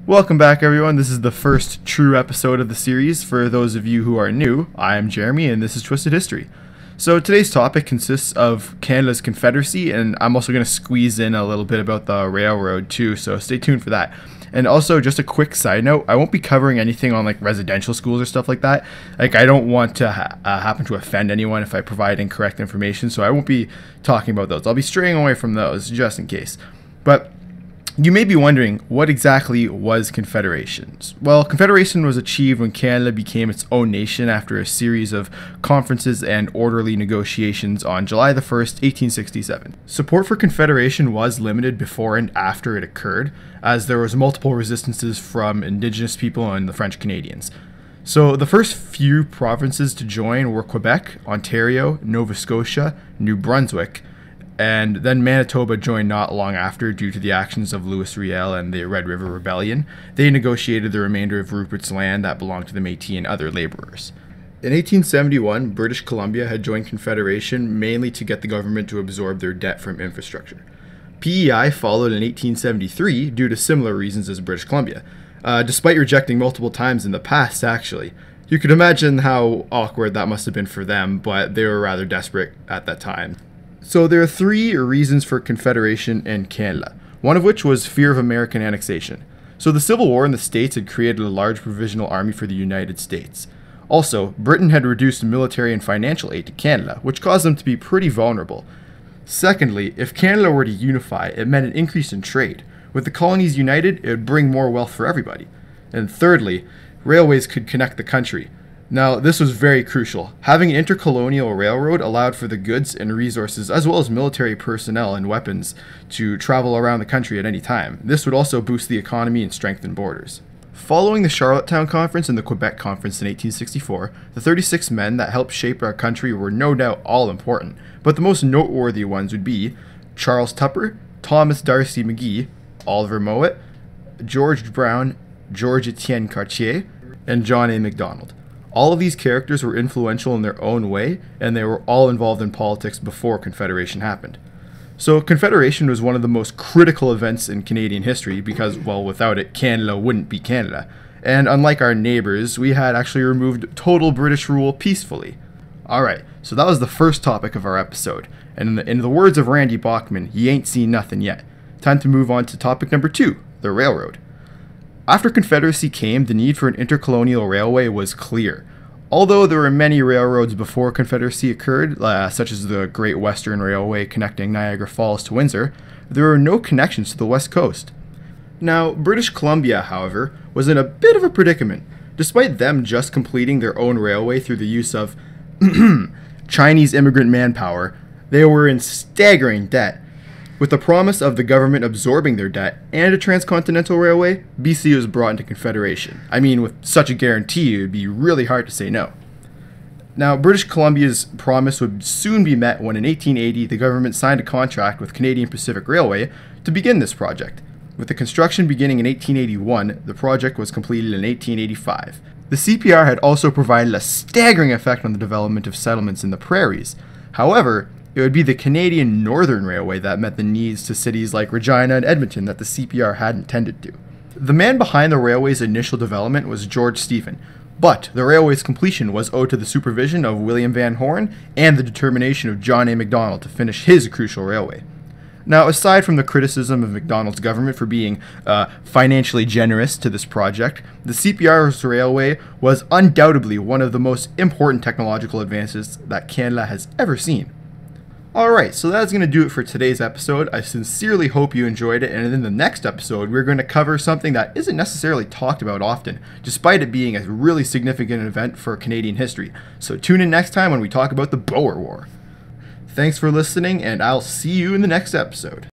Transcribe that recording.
Welcome back, everyone. This is the first true episode of the series. For those of you who are new, I am Jeremy, and this is Twisted History. So today's topic consists of Canada's Confederacy, and I'm also going to squeeze in a little bit about the railroad too, so stay tuned for that. And also, just a quick side note, I won't be covering anything on like residential schools or stuff like that. Like, I don't want to happen to offend anyone if I provide incorrect information, so I won't be talking about those. I'll be straying away from those just in case. But you may be wondering, what exactly was Confederation? Well, Confederation was achieved when Canada became its own nation after a series of conferences and orderly negotiations on July the 1st, 1867. Support for Confederation was limited before and after it occurred, as there was multiple resistances from Indigenous people and the French Canadians. So the first few provinces to join were Quebec, Ontario, Nova Scotia, New Brunswick, and then Manitoba joined not long after due to the actions of Louis Riel and the Red River Rebellion. They negotiated the remainder of Rupert's land that belonged to the Métis and other laborers. In 1871, British Columbia had joined Confederation mainly to get the government to absorb their debt from infrastructure. PEI followed in 1873 due to similar reasons as British Columbia, despite rejecting multiple times in the past, actually. You could imagine how awkward that must have been for them, but they were rather desperate at that time. So there are three reasons for Confederation in Canada, one of which was fear of American annexation. So the Civil War in the States had created a large provisional army for the United States. Also, Britain had reduced military and financial aid to Canada, which caused them to be pretty vulnerable. Secondly, if Canada were to unify, it meant an increase in trade. With the colonies united, it would bring more wealth for everybody. And thirdly, railways could connect the country. Now, this was very crucial. Having an intercolonial railroad allowed for the goods and resources, as well as military personnel and weapons, to travel around the country at any time. This would also boost the economy and strengthen borders. Following the Charlottetown Conference and the Quebec Conference in 1864, the 36 men that helped shape our country were no doubt all important, but the most noteworthy ones would be Charles Tupper, Thomas D'Arcy McGee, Oliver Mowat, George Brown, George Etienne Cartier, and John A. Macdonald. All of these characters were influential in their own way, and they were all involved in politics before Confederation happened. So Confederation was one of the most critical events in Canadian history because, well, without it, Canada wouldn't be Canada. And unlike our neighbors, we had actually removed total British rule peacefully. Alright, so that was the first topic of our episode. And in the words of Randy Bachman, you ain't seen nothing yet. Time to move on to topic number 2, the railroad. After Confederacy came, the need for an intercolonial railway was clear. Although there were many railroads before Confederacy occurred, such as the Great Western Railway connecting Niagara Falls to Windsor, there were no connections to the West Coast. Now, British Columbia, however, was in a bit of a predicament. Despite them just completing their own railway through the use of Chinese immigrant manpower, they were in staggering debt. With the promise of the government absorbing their debt and a transcontinental railway, BC was brought into Confederation. I mean, with such a guarantee, it would be really hard to say no. Now, British Columbia's promise would soon be met when in 1880 the government signed a contract with Canadian Pacific Railway to begin this project. With the construction beginning in 1881, the project was completed in 1885. The CPR had also provided a staggering effect on the development of settlements in the prairies. However, it would be the Canadian Northern Railway that met the needs to cities like Regina and Edmonton that the CPR had intended to. The man behind the railway's initial development was George Stephen, but the railway's completion was owed to the supervision of William Van Horn and the determination of John A. Macdonald to finish his crucial railway. Now, aside from the criticism of Macdonald's government for being financially generous to this project, the CPR's railway was undoubtedly one of the most important technological advances that Canada has ever seen. Alright, so that's going to do it for today's episode. I sincerely hope you enjoyed it, and in the next episode, we're going to cover something that isn't necessarily talked about often, despite it being a really significant event for Canadian history. So tune in next time when we talk about the Boer War. Thanks for listening, and I'll see you in the next episode.